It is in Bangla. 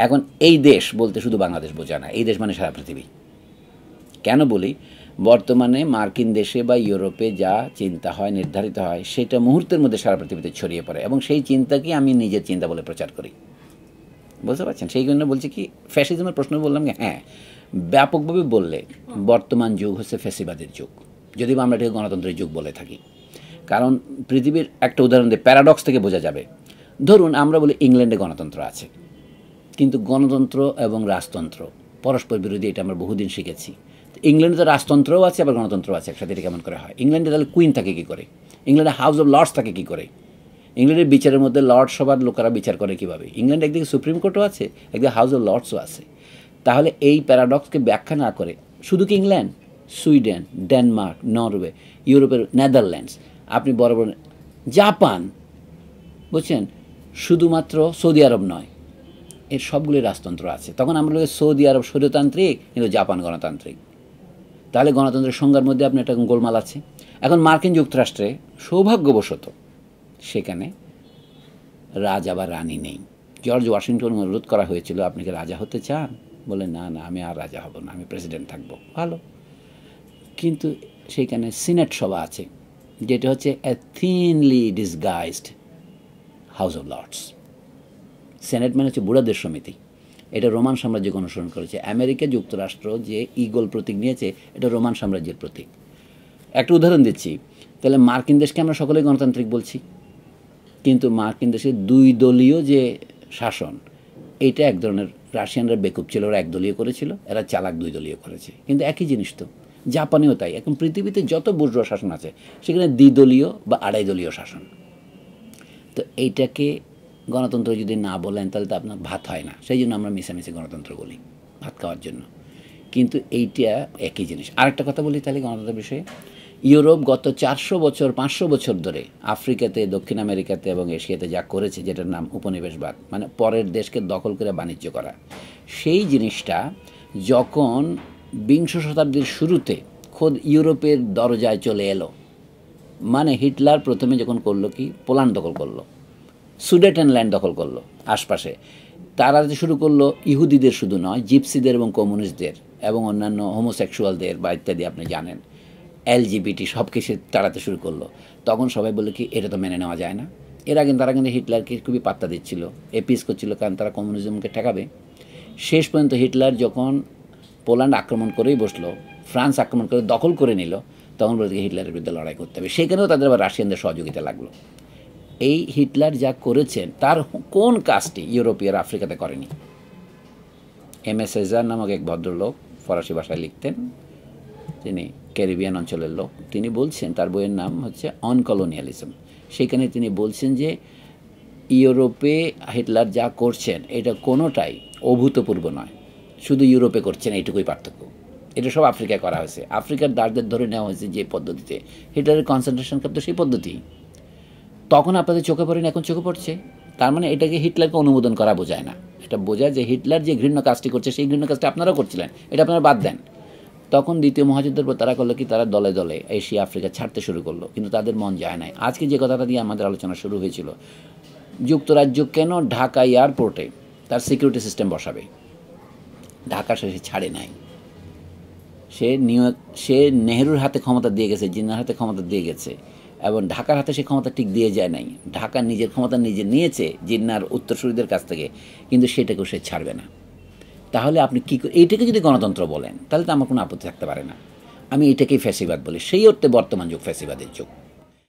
এখন এই দেশ বলতে শুধু বাংলাদেশ বোঝা না, এই দেশ মানে সারা পৃথিবী। কেন বলি, বর্তমানে মার্কিন দেশে বা ইউরোপে যা চিন্তা হয়, নির্ধারিত হয়, সেটা মুহূর্তের মধ্যে সারা পৃথিবীতে ছড়িয়ে পড়ে, এবং সেই চিন্তাকে আমি নিজের চিন্তা বলে প্রচার করি। বুঝতে পারছেন? সেই জন্য বলছি কি, ফ্যাসিজমের প্রশ্ন বললাম কি, হ্যাঁ ব্যাপকভাবে বললে বর্তমান যুগ হচ্ছে ফ্যাসিবাদের যুগ, যদিও আমরা এটাকে গণতন্ত্রের যুগ বলে থাকি। কারণ পৃথিবীর একটা উদাহরণ দিয়ে প্যারাডক্স থেকে বোঝা যাবে। ধরুন আমরা বলি ইংল্যান্ডে গণতন্ত্র আছে, কিন্তু গণতন্ত্র এবং রাজতন্ত্র পরস্পর বিরোধী, এটা আমরা বহুদিন শিখেছি। ইংল্যান্ডে তো রাজতন্ত্রও আছে আবার গণতন্ত্র আছে, একসাথে এটা কেমন করে হয়? ইংল্যান্ডে তাহলে কুইন থাকে কী করে? ইংল্যান্ডে হাউস অফ লর্ডস থাকে কী করে? ইংল্যান্ডের বিচারের মধ্যে লর্ড সভার লোকেরা বিচার করে কীভাবে? ইংল্যান্ডে একদিকে সুপ্রিম কোর্টও আছে, একদিকে হাউস অফ লর্ডসও আছে। তাহলে এই প্যারাডক্সকে ব্যাখ্যা না করে শুধু কি ইংল্যান্ড, সুইডেন, ডেনমার্ক, নরওয়ে, ইউরোপের নেদারল্যান্ডস, আপনি বড় বড় জাপান, বুঝছেন, শুধুমাত্র সৌদি আরব নয়, এর সবগুলি রাজতন্ত্র আছে। তখন আমরা বলি সৌদি আরব স্বৈরতান্ত্রিক, কিন্তু জাপান গণতান্ত্রিক। তাহলে গণতন্ত্রের সংজ্ঞার মধ্যে আপনার একটা গোলমাল আছে। এখন মার্কিন যুক্তরাষ্ট্রে সৌভাগ্যবশত সেখানে রাজা বা রানী নেই। জর্জ ওয়াশিংটন অনুরোধ করা হয়েছিল, আপনি কি রাজা হতে চান? বলে না না, আমি আর রাজা হব না, আমি প্রেসিডেন্ট থাকবো। ভালো, কিন্তু সেইখানে সিনেট সভা আছে, যেটা হচ্ছে a thinly disguised House of Lords. Senate মানে হচ্ছে বুড়াদের সমিতি। এটা রোমান সাম্রাজ্যকে অনুসরণ করেছে। আমেরিকা যুক্তরাষ্ট্র যে ঈগল প্রতীক নিয়েছে, এটা রোমান সাম্রাজ্যের প্রতীক। একটা উদাহরণ দিচ্ছি, তাহলে মার্কিন দেশকে আমরা সকলেই গণতান্ত্রিক বলছি, কিন্তু মার্কিন দেশে দুই দলীয় যে শাসন, এটা এক ধরনের, রাশিয়ানরা বেকুব ছিল, ওরা একদলীয় করেছিল, এরা চালাক দুই দলীয় করেছে, কিন্তু একই জিনিস তো। জাপানেও তাই। এখন পৃথিবীতে যত বুর্জোয়া শাসন আছে সেখানে দ্বিদলীয় বা আড়াই দলীয় শাসন। তো এইটাকে গণতন্ত্র যদি না বলেন তাহলে তো আপনার ভাত হয় না। সেই জন্য আমরা মিশামিশি গণতন্ত্র বলি, ভাত খাওয়ার জন্য, কিন্তু এইটা একই জিনিস। আরেকটা কথা বলি তাহলে গণতন্ত্রের বিষয়ে। ইউরোপ গত 400 বছর 500 বছর ধরে আফ্রিকাতে, দক্ষিণ আমেরিকাতে এবং এশিয়াতে যা করেছে, যেটার নাম উপনিবেশবাদ, মানে পরের দেশকে দখল করে বাণিজ্য করা, সেই জিনিসটা যখন বিংশ শতাব্দীর শুরুতে খোদ ইউরোপের দরজায় চলে এলো, মানে হিটলার প্রথমে যখন করলো কি, পোল্যান্ড দখল করলো, সুডেটেনল্যান্ড দখল করলো আশপাশে, তারা শুরু করলো ইহুদিদের শুধু নয়, জিপসিদের এবং কমিউনিস্টদের এবং অন্যান্য হোমোসেক্সুয়ালদের বা ইত্যাদি, আপনি জানেন এলজিবিটি সব কিছু তাড়াতে শুরু করলো। তখন সবাই বললো কি, এটা তো মেনে নেওয়া যায় না। এর আগে তারা কিন্তু হিটলারকে খুবই পাত্তা দিচ্ছিল, এপিস করছিল, কারণ তারা কমিউনিজমকে ঠেকাবে। শেষ পর্যন্ত হিটলার যখন পোল্যান্ড আক্রমণ করেই বসলো, ফ্রান্স আক্রমণ করে দখল করে নিল, তখন বলতে হিটলারের বিরুদ্ধে লড়াই করতে হবে। সেখানেও তাদের আবার রাশিয়ানদের সহযোগিতা লাগলো। এই হিটলার যা করেছেন, তার কোন কাজটি ইউরোপীয়রা আফ্রিকাতে করেনি? এম.এস. সেজার নামক এক ভদ্রলোক, ফরাসি ভাষায় লিখতেন, তিনি ক্যারিবিয়ান অঞ্চলের লোক, তিনি বলছেন, তার বইয়ের নাম হচ্ছে অন কলোনিয়ালিজম। সেখানে তিনি বলছেন যে ইউরোপে হিটলার যা করছেন এটা কোনোটাই অভূতপূর্ব নয়, শুধু ইউরোপে করছেন, এইটুকুই পার্থক্য। এটা সব আফ্রিকায় করা হয়েছে। আফ্রিকার দাঁড়দের ধরে নেওয়া হয়েছে যে পদ্ধতিতে, হিটলারের কনসেন্ট্রেশন ক্যাম্প তো সেই পদ্ধতি। তখন আপনাদের চোখে পড়েনি, এখন চোখে পড়ছে। তার মানে এটাকে হিটলারকে অনুমোদন করা বোঝায় না, এটা বোঝায় যে হিটলার যে ঘৃণ্য কাজটি করছে, সেই ঘৃণ্য কাজটা আপনারাও করছিলেন, এটা আপনারা বাদ দেন। তখন দ্বিতীয় মহাযুদ্ধের পর তারা করলো কি, তারা দলে দলে এশিয়া আফ্রিকা ছাড়তে শুরু করলো, কিন্তু তাদের মন যায় নাই। আজকে যে কথাটা দিয়ে আমাদের আলোচনা শুরু হয়েছিল, যুক্তরাজ্য কেন ঢাকা এয়ারপোর্টে তার সিকিউরিটি সিস্টেম বসাবে? ঢাকা সে ছাড়ে নাই। সে নেহরুর হাতে ক্ষমতা দিয়ে গেছে, জিন্নার হাতে ক্ষমতা দিয়ে গেছে, এবং ঢাকার হাতে সে ক্ষমতা ঠিক দিয়ে যায় নাই। ঢাকা নিজের ক্ষমতা নিজে নিয়েছে জিন্নার উত্তরসূরিদের কাছ থেকে, কিন্তু সেটাকেও সে ছাড়বে না। তাহলে আপনি কী, এইটাকে যদি গণতন্ত্র বলেন তাহলে তো আমার কোনো আপত্তি থাকতে পারে না। আমি এটাকেই ফ্যাসিবাদ বলি। সেই অর্থে বর্তমান যুগ ফ্যাসিবাদের যুগ।